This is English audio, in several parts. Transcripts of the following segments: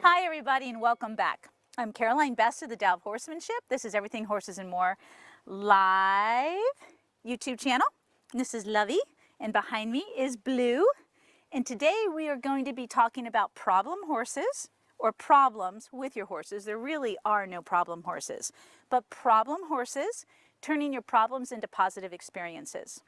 Hi everybody and welcome back. I'm Caroline Best of the Tao of Horsemanship. This is Everything Horses and More live YouTube channel. And this is Lovey and behind me is Blue. And today we are going to be talking about problem horses or problems with your horses. There really are no problem horses, but problem horses, turning your problems into positive experiences.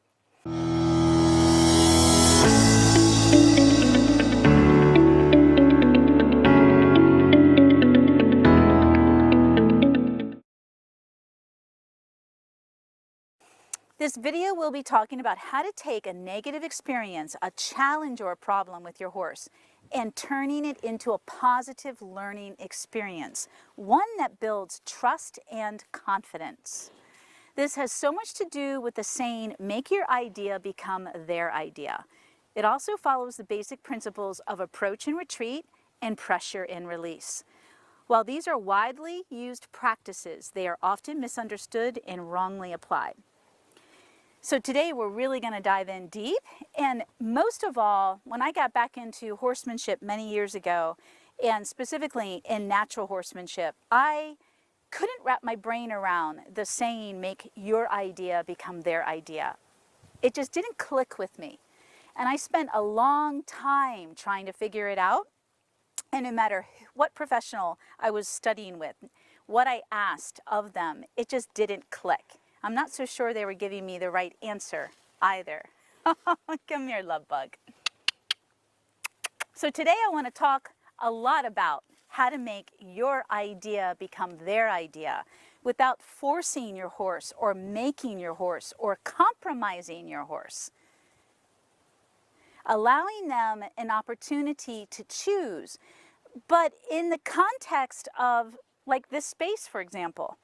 This video will be talking about how to take a negative experience, a challenge or a problem with your horse, and turning it into a positive learning experience, one that builds trust and confidence. This has so much to do with the saying, make your idea become their idea. It also follows the basic principles of approach and retreat and pressure and release. While these are widely used practices, they are often misunderstood and wrongly applied. So today we're really going to dive in deep, and most of all, when I got back into horsemanship many years ago, and specifically in natural horsemanship, I couldn't wrap my brain around the saying, make your idea become their idea. It just didn't click with me. And I spent a long time trying to figure it out, and no matter what professional I was studying with, what I asked of them, it just didn't click. I'm not so sure they were giving me the right answer either. Come here, love bug. So today I want to talk a lot about how to make your idea become their idea without forcing your horse or making your horse or compromising your horse. Allowing them an opportunity to choose, but in the context of like this space, for example.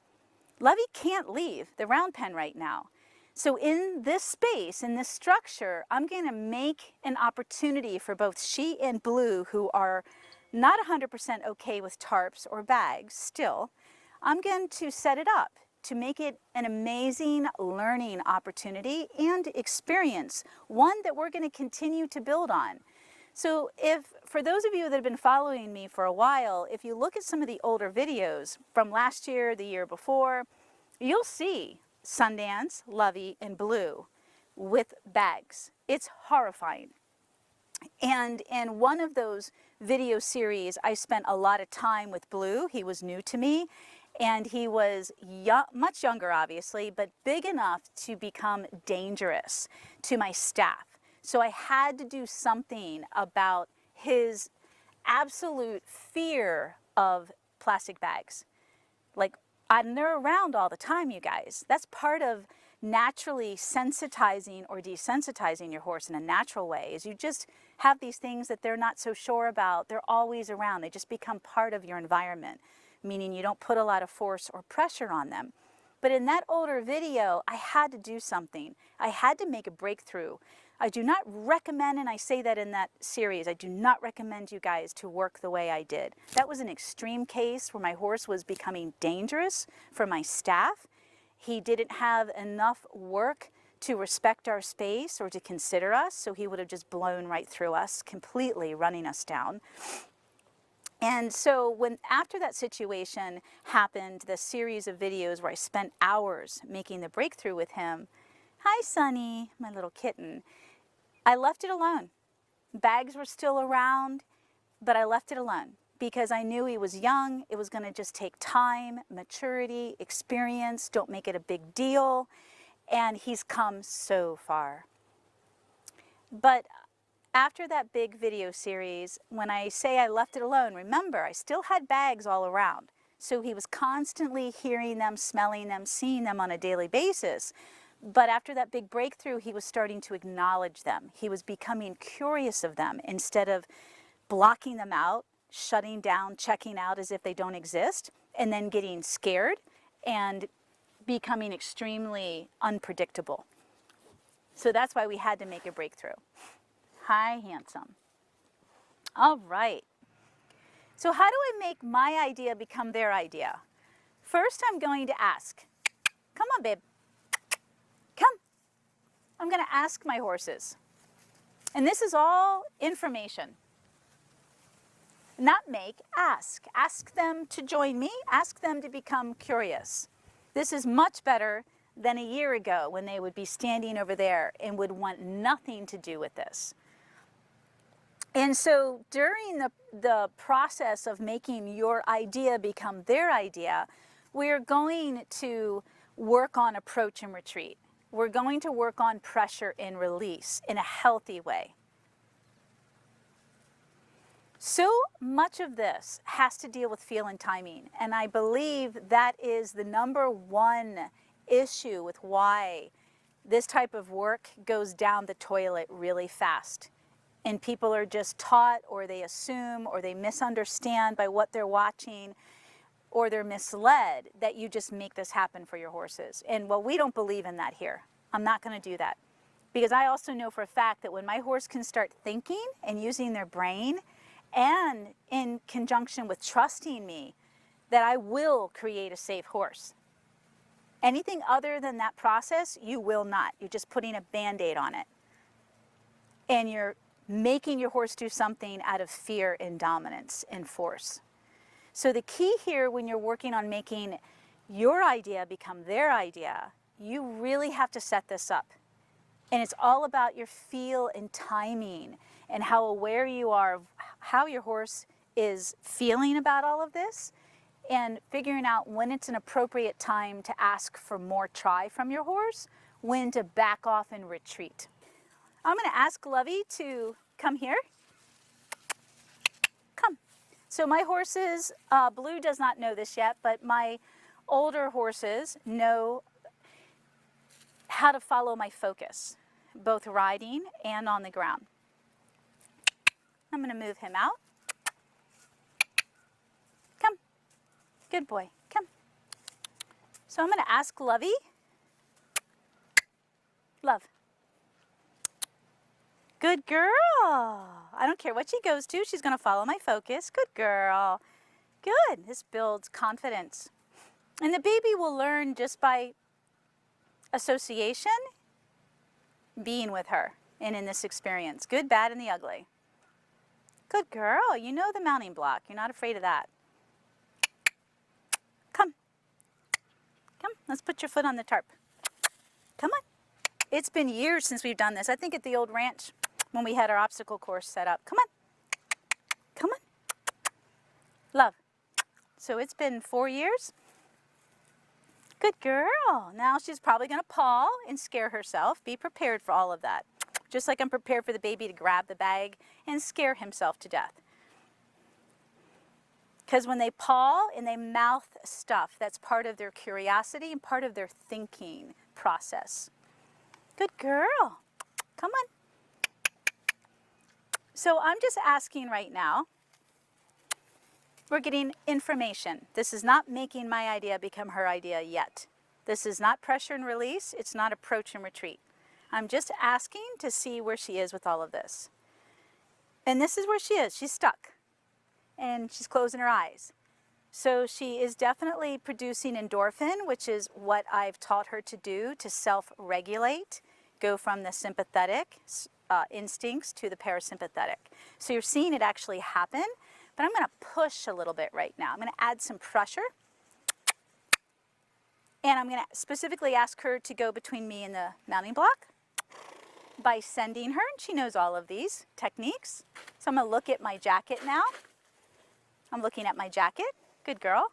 Lovey can't leave the round pen right now. So in this space, in this structure, I'm going to make an opportunity for both she and Blue, who are not 100% okay with tarps or bags still. I'm going to set it up to make it an amazing learning opportunity and experience, one that we're going to continue to build on. So for those of you that have been following me for a while, if you look at some of the older videos from last year, the year before, you'll see Sundance, Lovey, and Blue with bags. It's horrifying. And in one of those video series, I spent a lot of time with Blue. He was new to me, and he was much younger, obviously, but big enough to become dangerous to my staff. So I had to do something about his absolute fear of plastic bags. And they're around all the time, you guys. That's part of naturally sensitizing or desensitizing your horse in a natural way, is you just have these things that they're not so sure about. They're always around. They just become part of your environment, meaning you don't put a lot of force or pressure on them. But in that older video, I had to do something. I had to make a breakthrough. I do not recommend, and I say that in that series, I do not recommend you guys to work the way I did. That was an extreme case where my horse was becoming dangerous for my staff. He didn't have enough work to respect our space or to consider us, so he would have just blown right through us, completely running us down. And so after that situation happened, the series of videos where I spent hours making the breakthrough with him, hi Sunny, my little kitten, I left it alone. Bags were still around, but I left it alone because I knew he was young. It was going to just take time, maturity, experience. Don't make it a big deal. And he's come so far. But after that big video series, when I say I left it alone, remember, I still had bags all around. So he was constantly hearing them, smelling them, seeing them on a daily basis. But after that big breakthrough, he was starting to acknowledge them. He was becoming curious of them instead of blocking them out, shutting down, checking out as if they don't exist, and then getting scared and becoming extremely unpredictable. So that's why we had to make a breakthrough. Hi, handsome. All right. So how do I make my idea become their idea? First, I'm going to ask. Come on, babe. Come. I'm going to ask my horses. And this is all information. Not make, ask. Ask them to join me. Ask them to become curious. This is much better than a year ago when they would be standing over there and would want nothing to do with this. And so during the process of making your idea become their idea, we're going to work on approach and retreat. We're going to work on pressure and release in a healthy way. So much of this has to deal with feel and timing, and I believe that is the number one issue with why this type of work goes down the toilet really fast. And people are just taught, or they assume, or they misunderstand by what they're watching, or they're misled that you just make this happen for your horses. And well, we don't believe in that here. I'm not going to do that. Because I also know for a fact that when my horse can start thinking and using their brain, and in conjunction with trusting me, that I will create a safe horse. Anything other than that process, you will not. You're just putting a Band-Aid on it. And you're making your horse do something out of fear and dominance and force. So the key here when you're working on making your idea become their idea, you really have to set this up. And it's all about your feel and timing and how aware you are of how your horse is feeling about all of this, and figuring out when it's an appropriate time to ask for more try from your horse, when to back off and retreat. I'm going to ask Lovey to come here. Come. So my horses, Blue does not know this yet, but my older horses know how to follow my focus, both riding and on the ground. I'm going to move him out. Come. Good boy. Come. So I'm going to ask Lovey. Love. Good girl. I don't care what she goes to. She's going to follow my focus. Good girl. Good. This builds confidence. And the baby will learn just by association, being with her and in this experience. Good, bad, and the ugly. Good girl. You know the mounting block. You're not afraid of that. Come. Come. Let's put your foot on the tarp. Come on. It's been years since we've done this. I think at the old ranch when we had our obstacle course set up. Come on. Come on. Love. So it's been 4 years. Good girl. Now she's probably going to paw and scare herself. Be prepared for all of that. Just like I'm prepared for the baby to grab the bag and scare himself to death. Because when they paw and they mouth stuff, that's part of their curiosity and part of their thinking process. Good girl. Come on. So I'm just asking right now, we're getting information. This is not making my idea become her idea yet. This is not pressure and release. It's not approach and retreat. I'm just asking to see where she is with all of this. And this is where she is. She's stuck. And she's closing her eyes. So she is definitely producing endorphin, which is what I've taught her to do to self-regulate, go from the sympathetic instincts to the parasympathetic. So you're seeing it actually happen, but I'm going to push a little bit right now. I'm going to add some pressure. And I'm going to specifically ask her to go between me and the mounting block by sending her, and she knows all of these techniques. So I'm going to look at my jacket now. I'm looking at my jacket. Good girl.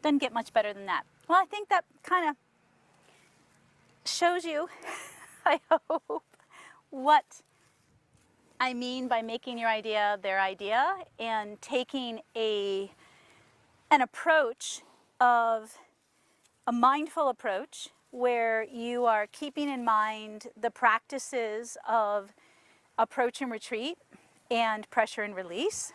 Doesn't get much better than that. Well, I think that kind of shows you, I hope, what I mean by making your idea their idea and taking an approach of a mindful approach where you are keeping in mind the practices of approach and retreat and pressure and release.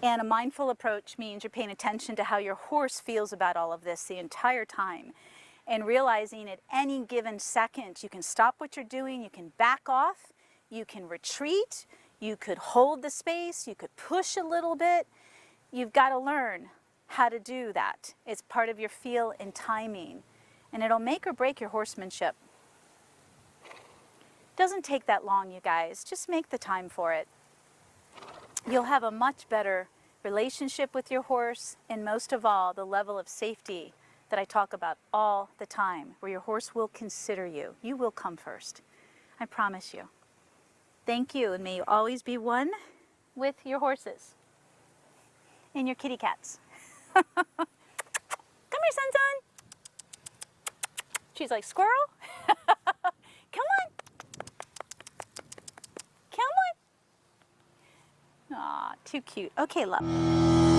And a mindful approach means you're paying attention to how your horse feels about all of this the entire time, and realizing at any given second you can stop what you're doing, you can back off, you can retreat, you could hold the space, you could push a little bit. You've got to learn how to do that. It's part of your feel and timing, and it'll make or break your horsemanship. Doesn't take that long, you guys. Just make the time for it. You'll have a much better relationship with your horse, and most of all, the level of safety that I talk about all the time, where your horse will consider you. You will come first. I promise you. Thank you, and may you always be one with your horses and your kitty cats. Come here, Sun. She's like, squirrel? Come on. Come on. Aw, too cute. Okay, love.